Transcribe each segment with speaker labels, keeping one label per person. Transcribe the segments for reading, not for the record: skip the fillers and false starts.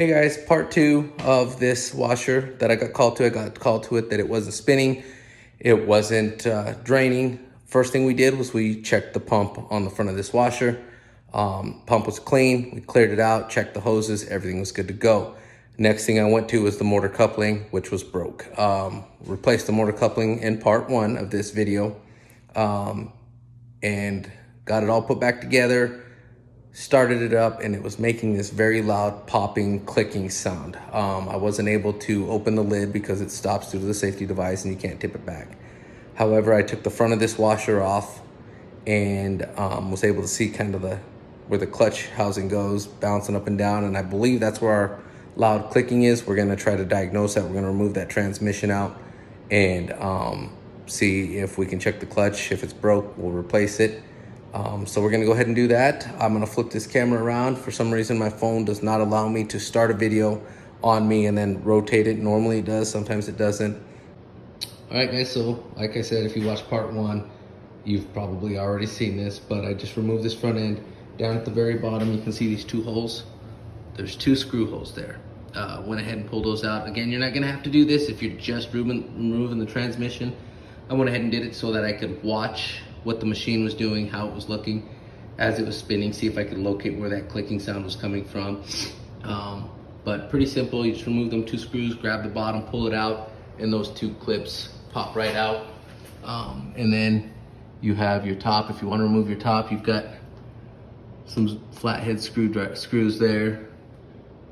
Speaker 1: Hey guys, part two of this washer that I got called to. I got called to it that it wasn't spinning. It wasn't draining. First thing we did was we checked the pump on the front of this washer. Pump was clean. We cleared it out, checked the hoses. Everything was good to go. Next thing I went to was the motor coupling, which was broke. Replaced the motor coupling in part one of this video and got it all put back together. Started it up and it was making this very loud popping, clicking sound. I wasn't able to open the lid because it stops due to the safety device and you can't tip it back. However, I took the front of this washer off and was able to see kind of where the clutch housing goes, bouncing up and down, and I believe that's where our loud clicking is. We're gonna try to diagnose that. We're gonna remove that transmission out and see if we can check the clutch. If it's broke, we'll replace it. So we're gonna go ahead and do that. I'm gonna flip this camera around. For some reason, my phone does not allow me to start a video on me and then rotate it. Normally it does, sometimes it doesn't. All right guys, so like I said, if you watched part one, you've probably already seen this, but I just removed this front end. Down at the very bottom, you can see these two holes. There's two screw holes there. Went ahead and pulled those out. Again, you're not gonna have to do this if you're just removing the transmission. I went ahead and did it so that I could watch what the machine was doing, how it was looking as it was spinning, see if I could locate where that clicking sound was coming from. But pretty simple. You just remove them two screws, grab the bottom, pull it out, and those two clips pop right out. And then you have your top. If you want to remove your top, you've got some flathead screws there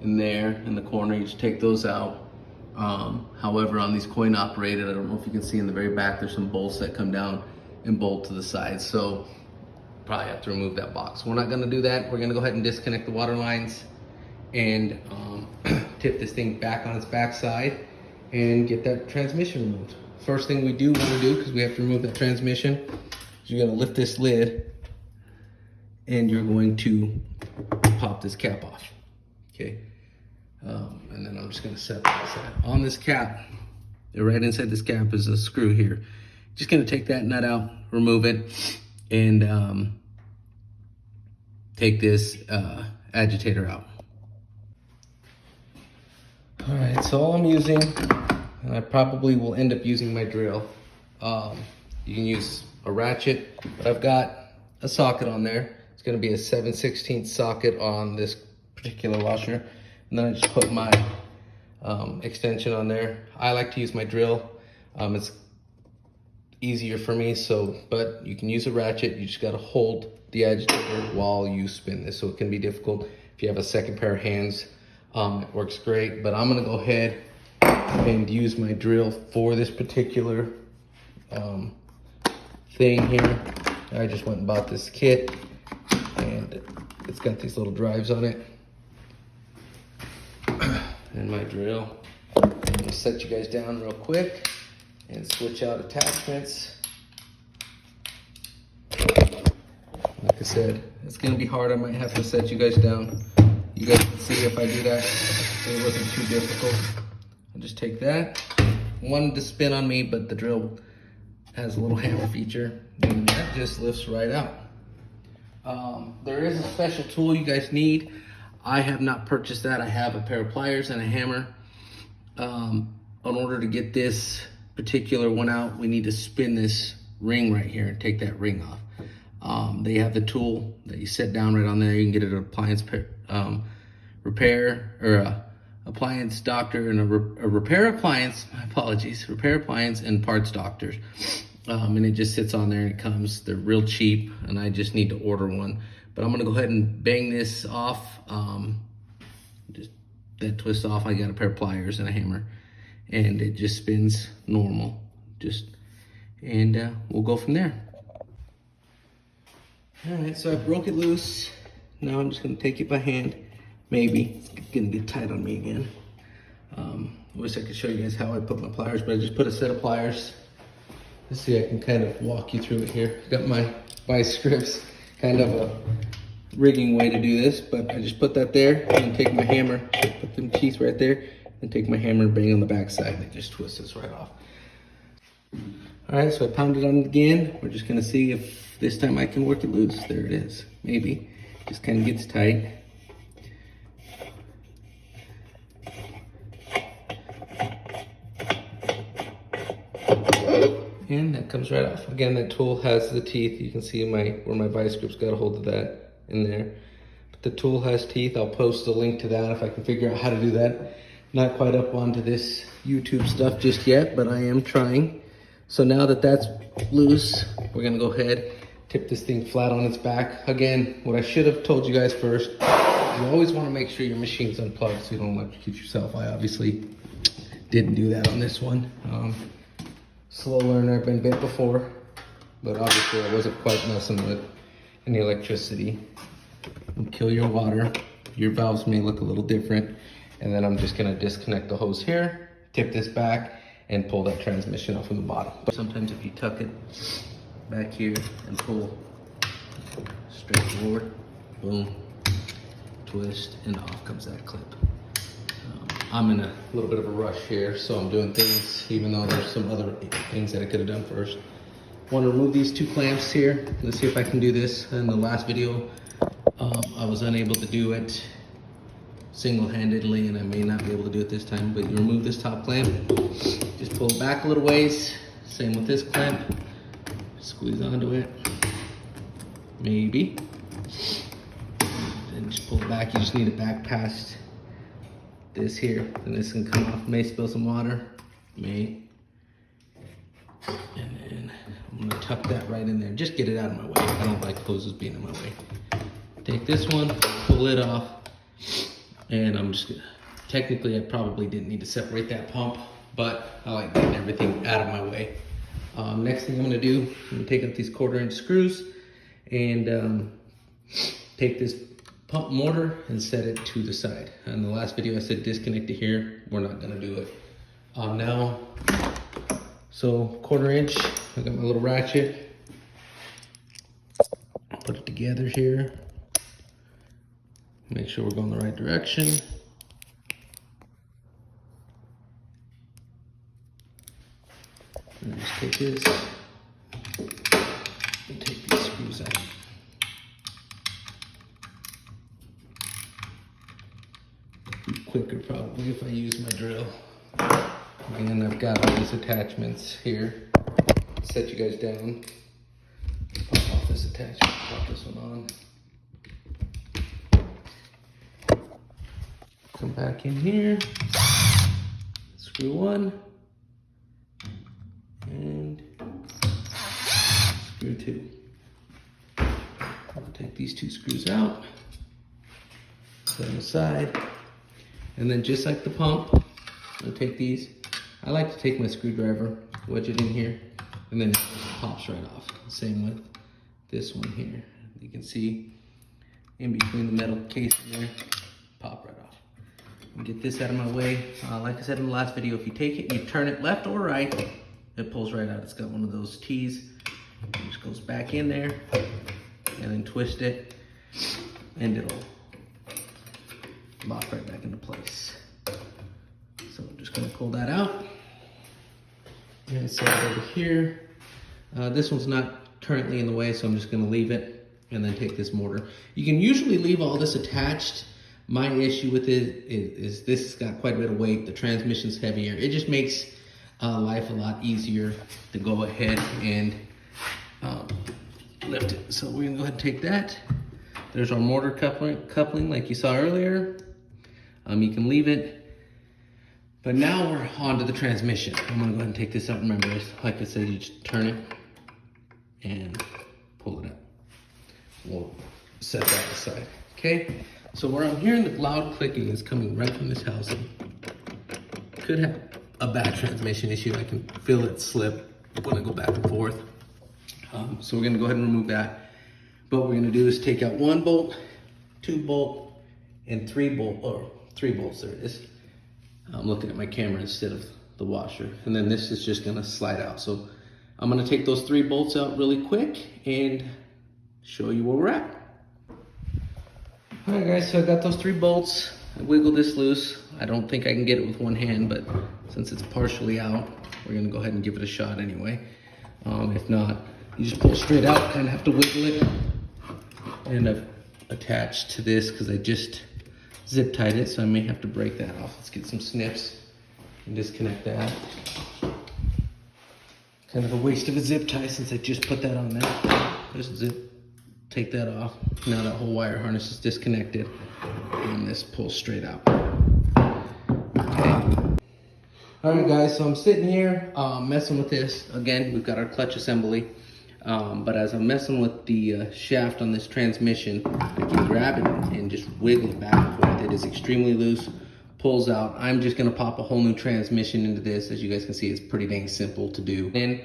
Speaker 1: and there in the corner. You just take those out. However, on these coin operated, I don't know if you can see in the very back, there's some bolts that come down and bolt to the side, so probably have to remove that box. We're not going to do that. We're going to go ahead and disconnect the water lines and tip this thing back on its back side and get that transmission removed. First thing we do want to do, because we have to remove that transmission, is you're going to lift this lid and you're going to pop this cap off. Okay, and then I'm just going to set that aside. On this cap, right inside this cap is a screw here. Just gonna take that nut out, remove it, and take this agitator out. All right, so all I'm using, and I probably will end up using my drill. You can use a ratchet, but I've got a socket on there. It's gonna be a 7/16 socket on this particular washer. And then I just put my extension on there. I like to use my drill. It's easier for me, but you can use a ratchet. You just got to hold the agitator while you spin this, so it can be difficult. If you have a second pair of hands, it works great. But I'm gonna go ahead and use my drill for this particular thing here. I just went and bought this kit and it's got these little drives on it and my drill. I'm gonna set you guys down real quick and switch out attachments. Like I said, it's gonna be hard. I might have to set you guys down. You guys can see if I do that, it wasn't too difficult. I'll just take that. Wanted to spin on me, but the drill has a little hammer feature, and that just lifts right out. There is a special tool you guys need. I have not purchased that. I have a pair of pliers and a hammer. In order to get this particular one out, we need to spin this ring right here and take that ring off. They have the tool that you set down right on there. You can get it at an appliance repair or a appliance doctor and a repair appliance. My apologies, repair appliance and parts doctors. And it just sits on there and it comes. They're real cheap, and I just need to order one. But I'm gonna go ahead and bang this off. Just that twist off. I got a pair of pliers and a hammer. And it just spins normal, and we'll go from there. All right, so I broke it loose. Now I'm just gonna take it by hand. Maybe it's gonna get tight on me again. I wish I could show you guys how I put my pliers, but I just put a set of pliers. Let's see, I can kind of walk you through it here. Got my vice grips, kind of a rigging way to do this, but I just put that there and take my hammer, put them teeth right there, and take my hammer and bang on the back side, and it just twists this right off. All right, so I pounded on it again. We're just gonna see if this time I can work it loose. There it is, maybe. Just kind of gets tight. And that comes right off. Again, that tool has the teeth. You can see where my vice grip's got a hold of that in there. But the tool has teeth. I'll post a link to that if I can figure out how to do that. Not quite up onto this YouTube stuff just yet, but I am trying. So now that that's loose, we're gonna go ahead, tip this thing flat on its back. Again, what I should have told you guys first, you always wanna make sure your machine's unplugged so you don't electrocute yourself. I obviously didn't do that on this one. Slow learner, I've been bit before, but obviously I wasn't quite messing with any electricity. It'll kill your water. Your valves may look a little different. And then I'm just gonna disconnect the hose here, tip this back, and pull that transmission off from the bottom. But sometimes if you tuck it back here and pull straight forward, boom, twist, and off comes that clip. I'm in a little bit of a rush here, so I'm doing things, even though there's some other things that I could have done first. Want to remove these two clamps here. Let's see if I can do this. In the last video, I was unable to do it single-handedly, and I may not be able to do it this time, but you remove this top clamp, just pull it back a little ways. Same with this clamp. Squeeze onto it. Maybe. And just pull it back. You just need it back past this here, and this can come off. May spill some water, may. And then I'm gonna tuck that right in there. Just get it out of my way. I don't like hoses being in my way. Take this one, pull it off, and I'm just gonna, technically I probably didn't need to separate that pump, but I like getting everything out of my way. Next thing I'm gonna do, I'm gonna take out these 1/4" screws and take this pump motor and set it to the side. In the last video I said disconnect it here. We're not gonna do it. Now, so 1/4", I got my little ratchet. Put it together here. Make sure we're going the right direction. And just take this and take these screws out. Quicker probably if I use my drill. And I've got all these attachments here. Set you guys down. Pop off this attachment, pop this one on. Come back in here. Screw one. And screw two. I'll take these two screws out. Set them aside. And then just like the pump, I'll take these. I like to take my screwdriver, wedge it in here, and then it pops right off. Same with this one here. You can see in between the metal casing there, pop right off. And get this out of my way. Like I said in the last video, if you take it, you turn it left or right, it pulls right out. It's got one of those T's. It just goes back in there, and then twist it, and it'll lock right back into place. So I'm just gonna pull that out and set it over here. This one's not currently in the way, so I'm just gonna leave it and then take this mortar. You can usually leave all this attached. My issue with it is this has got quite a bit of weight. The transmission's heavier. It just makes life a lot easier to go ahead and lift it. So we're gonna go ahead and take that. There's our mortar coupling like you saw earlier. You can leave it, but now we're on to the transmission. I'm gonna go ahead and take this out. Remember, like I said, you just turn it and pull it out. We'll set that aside, okay? So where I'm hearing the loud clicking is coming right from this housing. Could have a bad transmission issue. I can feel it slip when I go back and forth. So we're gonna go ahead and remove that. But what we're gonna do is take out 1 bolt, 2 bolt, and 3 bolts, there it is. I'm looking at my camera instead of the washer. And then this is just gonna slide out. So I'm gonna take those 3 bolts out really quick and show you where we're at. All right guys, so I got those 3 bolts. I wiggled this loose. I don't think I can get it with one hand, but since it's partially out, we're gonna go ahead and give it a shot anyway. If not, you just pull straight out, kind of have to wiggle it. And I've attached to this because I just zip tied it, so I may have to break that off. Let's get some snips and disconnect that. Kind of a waste of a zip tie since I just put that on there. There's a zip. Take that off. Now that whole wire harness is disconnected. And this pulls straight out. Okay. Alright guys, so I'm sitting here messing with this. Again, we've got our clutch assembly. But as I'm messing with the shaft on this transmission, I can grab it and just wiggle it back and forth. It is extremely loose, pulls out. I'm just gonna pop a whole new transmission into this. As you guys can see, it's pretty dang simple to do. And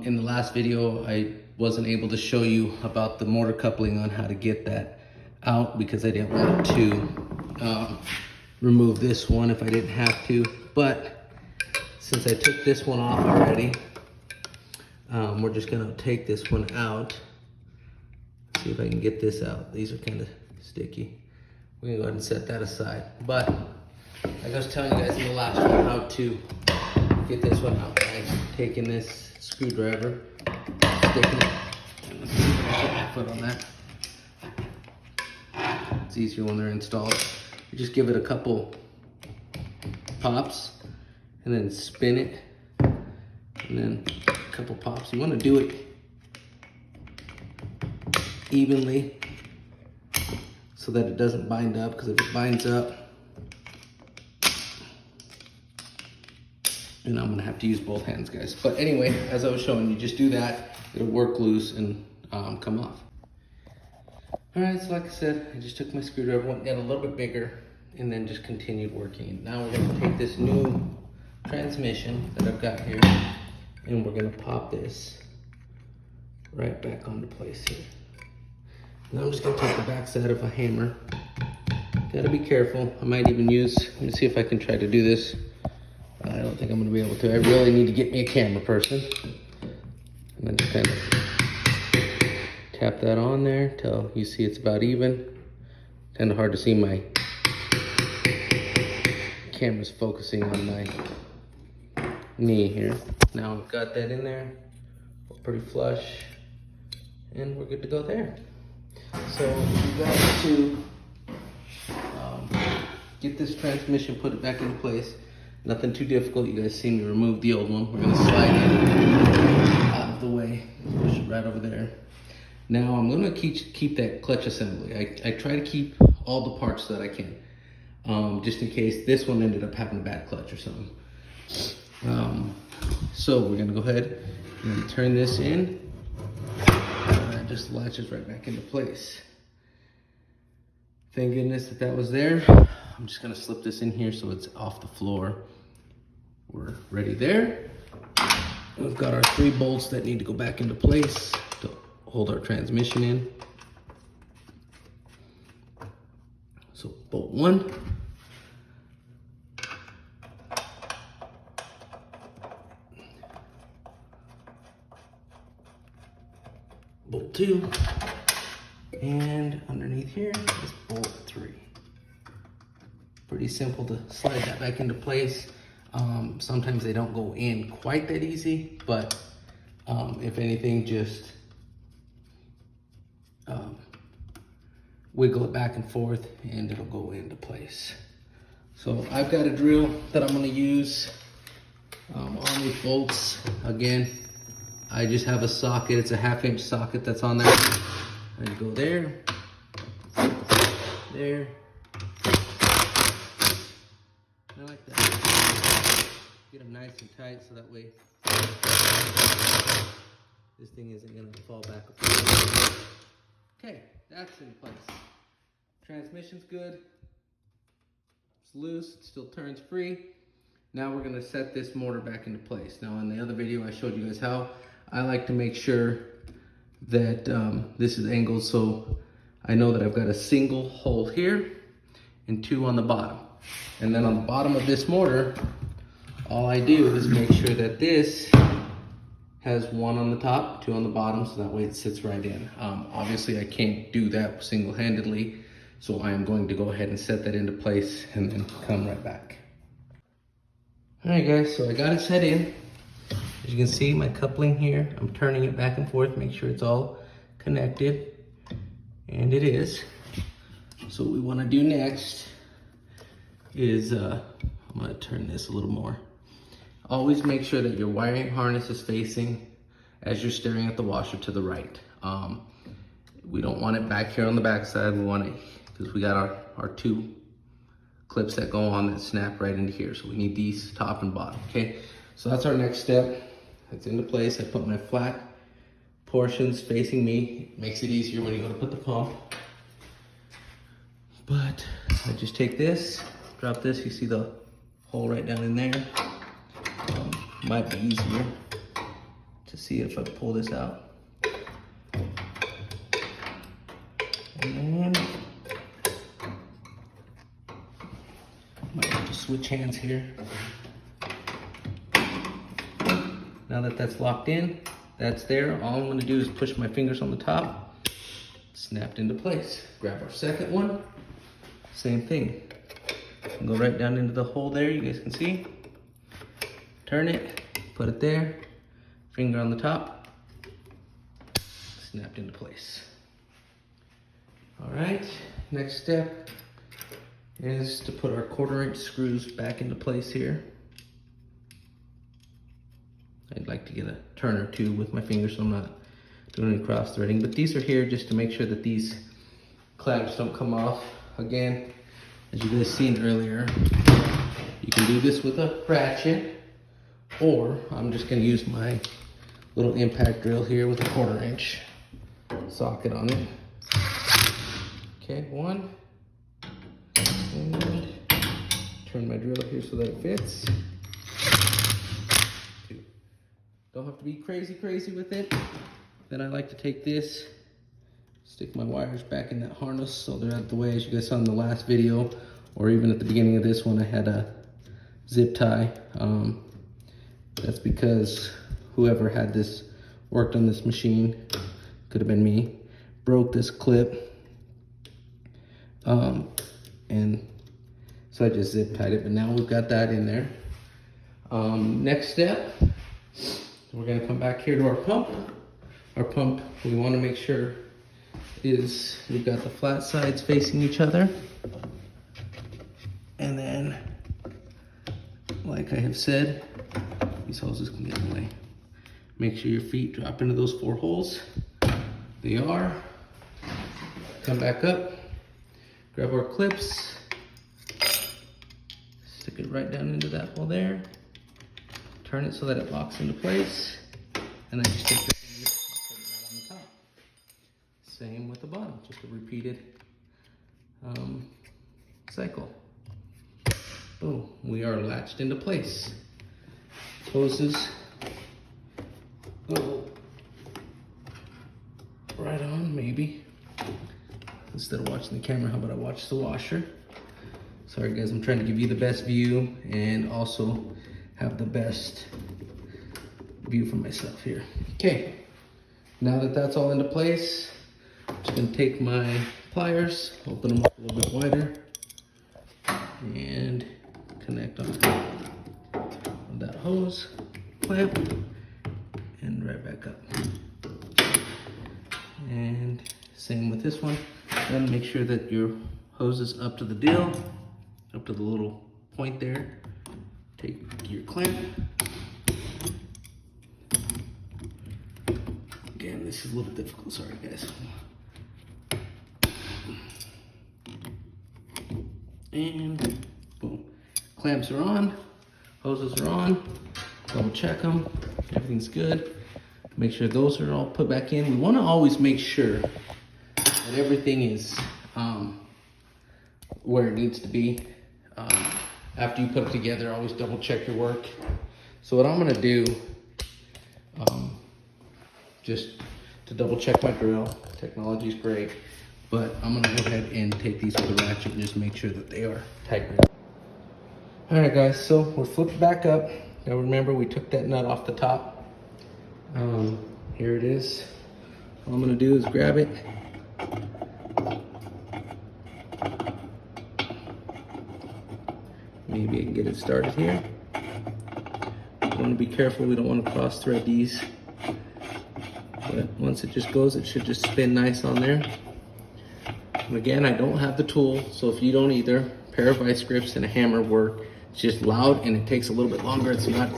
Speaker 1: in the last video, I wasn't able to show you about the motor coupling on how to get that out because I didn't want to remove this one if I didn't have to. But since I took this one off already, we're just gonna take this one out. See if I can get this out. These are kind of sticky. We're gonna go ahead and set that aside. But like I was telling you guys in the last one how to get this one out, right? Taking this screwdriver, sticking it, and let's see if I can put my foot on that. It's easier when they're installed. You just give it a couple pops and then spin it, and then a couple pops. You want to do it evenly so that it doesn't bind up, because if it binds up, and I'm gonna have to use both hands, guys. But anyway, as I was showing you, just do that. It'll work loose and come off. All right, so like I said, I just took my screwdriver, went down a little bit bigger, and then just continued working. Now we're gonna take this new transmission that I've got here, and we're gonna pop this right back onto place here. Now I'm just gonna take the back side of a hammer. Gotta be careful. I might even use, let me see if I can try to do this. I don't think I'm gonna be able to. I really need to get me a camera person. And then just kind of tap that on there till you see it's about even. Kind of hard to see, my camera's focusing on my knee here. Now I've got that in there, we're pretty flush, and we're good to go there. So we got to get this transmission, put it back into place. Nothing too difficult. You guys see me remove the old one. We're gonna slide it out of the way, push it right over there. Now I'm gonna keep that clutch assembly. I try to keep all the parts that I can, just in case this one ended up having a bad clutch or something. So we're gonna go ahead and turn this in, and that just latches right back into place. Thank goodness that was there. I'm just gonna slip this in here so it's off the floor. We're ready there. We've got our 3 bolts that need to go back into place to hold our transmission in. So bolt 1. Bolt 2. And underneath here is bolt 3. Pretty simple to slide that back into place. Sometimes they don't go in quite that easy, but if anything, just wiggle it back and forth and it'll go into place. So I've got a drill that I'm gonna use on these bolts. Again, I just have a socket. It's a 1/2 inch socket that's on there. I go there, there. I like that. Get them nice and tight so that way this thing isn't gonna fall back apart. Okay, that's in place. Transmission's good. It's loose, it still turns free. Now we're gonna set this motor back into place. Now in the other video I showed you guys how I like to make sure that this is angled so I know that I've got a single hole here and 2 on the bottom. And then on the bottom of this motor, all I do is make sure that this has 1 on the top, 2 on the bottom, so that way it sits right in. Obviously I can't do that single-handedly, so I am going to go ahead and set that into place and then come right back. All right guys, so I got it set in. As you can see, my coupling here, I'm turning it back and forth, make sure it's all connected, and it is. So what we wanna do next is, I'm gonna turn this a little more. always make sure that your wiring harness is facing as you're staring at the washer to the right. We don't want it back here on the back side. We want it, because we got our two clips that go on that snap right into here. So we need these top and bottom, okay? So that's our next step. It's into place. I put my flat portions facing me. It makes it easier when you go to put the pump. But I just take this, drop this, you see the hole right down in there. Might be easier to see if I pull this out. And might have to switch hands here. Now that that's locked in, that's there. All I'm gonna do is push my fingers on the top, snapped into place. Grab our second one, same thing. Go right down into the hole there, you guys can see. Turn it, put it there, finger on the top, snapped into place. All right, next step is to put our 1/4" screws back into place here. I'd like to get a turn or two with my fingers so I'm not doing any cross threading, but these are here just to make sure that these clamps don't come off. Again, as you guys seen earlier, you can do this with a ratchet, or I'm just gonna use my little impact drill here with a 1/4" socket on it. Okay, one, and turn my drill here so that it fits. Two. Don't have to be crazy with it. Then I like to take this, stick my wires back in that harness so they're out of the way. As you guys saw in the last video, or even at the beginning of this one, I had a zip tie. That's because whoever had this, worked on this machine, could have been me, broke this clip. And so I just zip tied it, but now we've got that in there. Next step, we're gonna come back here to our pump. Our pump, we wanna make sure is we've got the flat sides facing each other. And then, like I have said, these hoses can get in the way. Make sure your feet drop into those 4 holes. They are. Come back up, grab our clips, stick it right down into that hole there, turn it so that it locks into place, and then just take your fingers and put it right on the top. Same with the bottom, just a repeated cycle. Boom, we are latched into place. Hoses go right on, maybe. Instead of watching the camera, how about I watch the washer? Sorry guys, I'm trying to give you the best view and also have the best view for myself here. Okay, now that that's all into place, I'm just gonna take my pliers, open them up a little bit wider, and connect on that hose clamp, and right back up. And same with this one. Then make sure that your hose is up to the deal, up to the little point there. Take your clamp. Again, this is a little difficult, sorry guys. And boom. Clamps are on, hoses are on, double check them, everything's good. Make sure those are all put back in. We want to always make sure that everything is where it needs to be. After you put it together, always double check your work. So what I'm gonna do, just to double check my drill, technology is great, but I'm gonna go ahead and take these with a ratchet and just make sure that they are tight. All right guys, so we're flipped back up. Now remember, we took that nut off the top. Here it is. All I'm gonna do is grab it. Maybe I can get it started here. I want to be careful, we don't want to cross thread these. But once it just goes, it should just spin nice on there. And again, I don't have the tool, so if you don't either, a pair of vice grips and a hammer work. It's just loud and it takes a little bit longer. It's not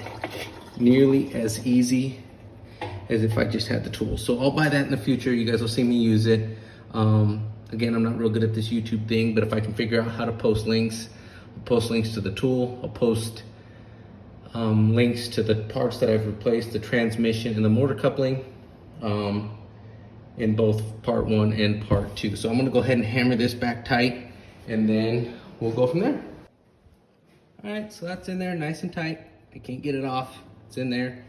Speaker 1: nearly as easy as if I just had the tool. So I'll buy that in the future. You guys will see me use it. Again, I'm not real good at this YouTube thing, but if I can figure out how to post links, I'll post links to the tool. I'll post links to the parts that I've replaced, the transmission and the motor coupling in both part 1 and part 2. So I'm gonna go ahead and hammer this back tight, and then we'll go from there. All right, so that's in there nice and tight. I can't get it off, it's in there.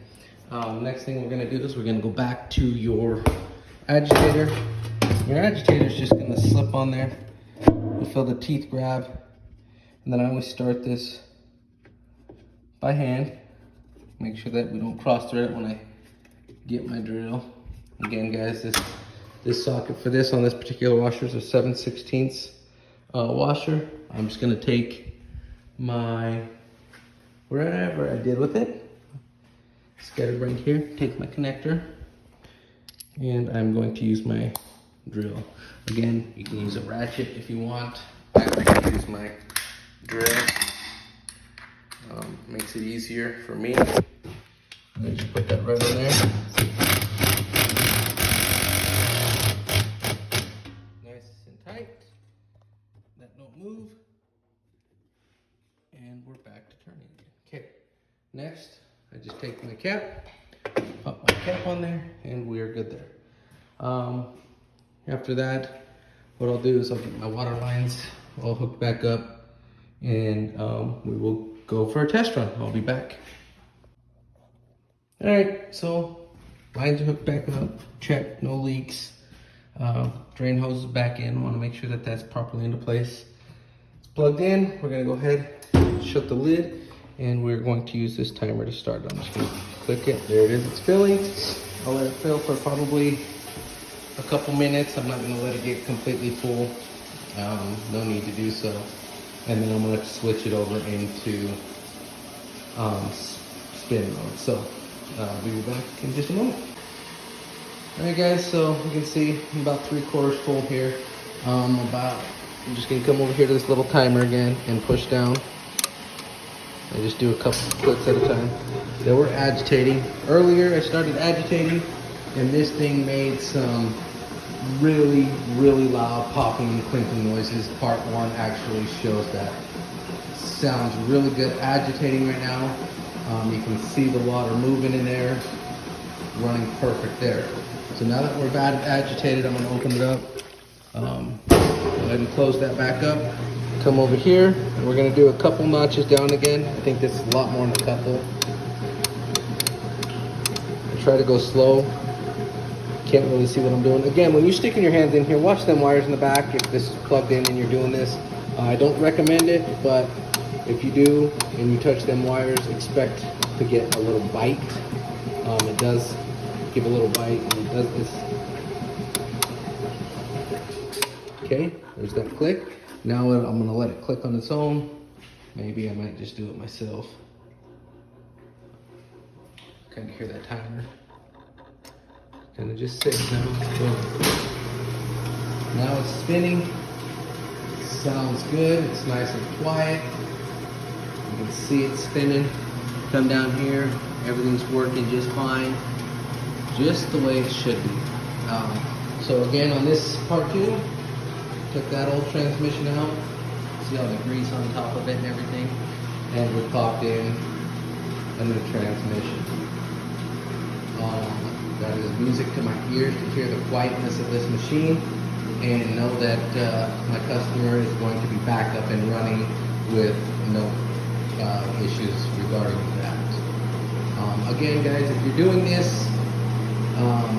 Speaker 1: Next thing we're gonna do is we're gonna go back to your agitator. Your agitator is just gonna slip on there. You'll feel the teeth grab. And then I always start this by hand. Make sure that we don't cross thread it when I get my drill. Again, guys, this socket for this on this particular washer is a 7/16 washer. I'm just gonna take my, wherever I did with it, scattered right here, take my connector, and I'm going to use my drill. Again, you can use a ratchet if you want. I like to use my drill. Makes it easier for me. I just put that right on there. Nice and tight. That don't move. And we're back to turning again. Okay. Next, I just take my cap, pop my cap on there, and we are good there. After that, what I'll do is I'll get my water lines all hooked back up, and we will go for a test run. I'll be back. All right, so lines are hooked back up, check, no leaks. Drain hose is back in. Want to make sure that that's properly into place. It's plugged in. We're gonna go ahead, shut the lid, and we're going to use this timer to start. I'm just gonna click it. There it is, it's filling. I'll let it fill for probably a couple minutes. I'm not gonna let it get completely full. No need to do so. And then I'm gonna switch it over into spin mode. So I'll be back in just a moment. All right, guys, so you can see I'm about 3/4 full here. I'm just gonna come over here to this little timer again and push down. I just do a couple clicks at a time. They were agitating. Earlier I started agitating, and this thing made some really, really loud popping and clinking noises. Part 1 actually shows that. Sounds really good agitating right now. You can see the water moving in there, running perfect there. So now that we're about agitated, I'm gonna open it up. Go ahead and close that back up. Come over here, and we're gonna do a couple notches down again. I think this is a lot more than a couple. I try to go slow. Can't really see what I'm doing. Again, when you're sticking your hands in here, watch them wires in the back if this is plugged in and you're doing this. I don't recommend it, but if you do and you touch them wires, expect to get a little bite. It does give a little bite, and it does this. Okay, there's that click. Now I'm gonna let it click on its own. Maybe I might just do it myself. Kind of hear that timer. Kind of just sits now. Boom. Now it's spinning. Sounds good. It's nice and quiet. You can see it spinning. Come down here. Everything's working just fine. Just the way it should be. So again, on this part 2, took that old transmission out. See all the grease on top of it and everything. And we popped in a new transmission. That is music to my ears to hear the quietness of this machine and know that my customer is going to be back up and running with no issues regarding that. Again, guys, if you're doing this, I'm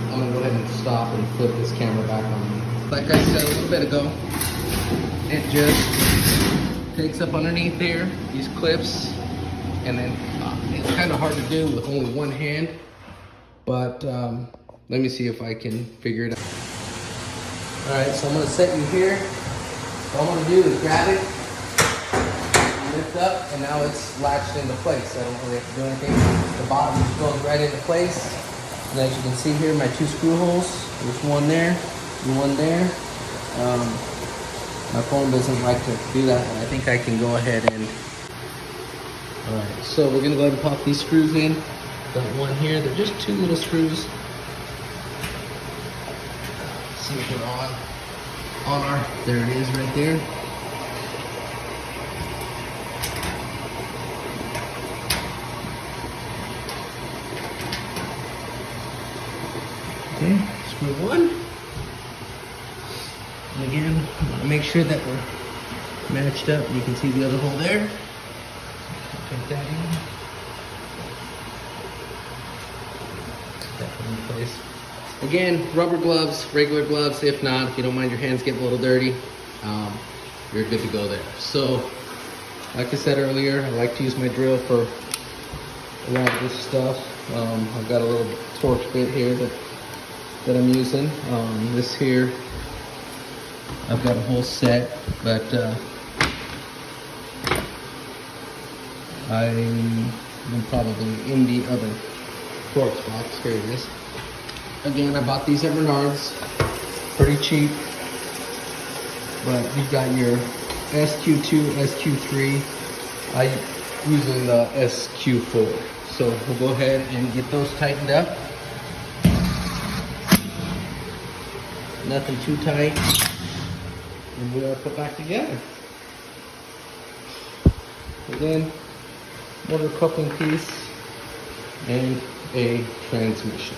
Speaker 1: going to go ahead and stop and flip this camera back on me. Like I said a little bit ago, it just takes up underneath there, these clips, and then it's kind of hard to do with only one hand. But let me see if I can figure it out. All right, so I'm gonna set you here. All I'm gonna do is grab it, lift up, and now it's latched into place. I don't really have to do anything. The bottom just goes right into place. And as you can see here, my 2 screw holes. There's one there and one there. My phone doesn't like to do that, but I think I can go ahead and All right, so we're gonna go ahead and pop these screws in. Got one here, they're just 2 little screws. See if they're on our, there it is right there. Okay, screw 1. And again, make sure that we're matched up. You can see the other hole there. Take that in. Put that in place. Again, rubber gloves, regular gloves. If not, if you don't mind your hands getting a little dirty, you're good to go there. So, like I said earlier, I like to use my drill for a lot of this stuff. I've got a little torch bit here that I'm using. This here, I've got a whole set, but I'm probably in the other torch box. Here it is. Again, I bought these at Menards, pretty cheap, but you've got your SQ2, SQ3. I'm using the SQ4. So we'll go ahead and get those tightened up. Nothing too tight. And we are put back together. Again, motor coupling piece and a transmission.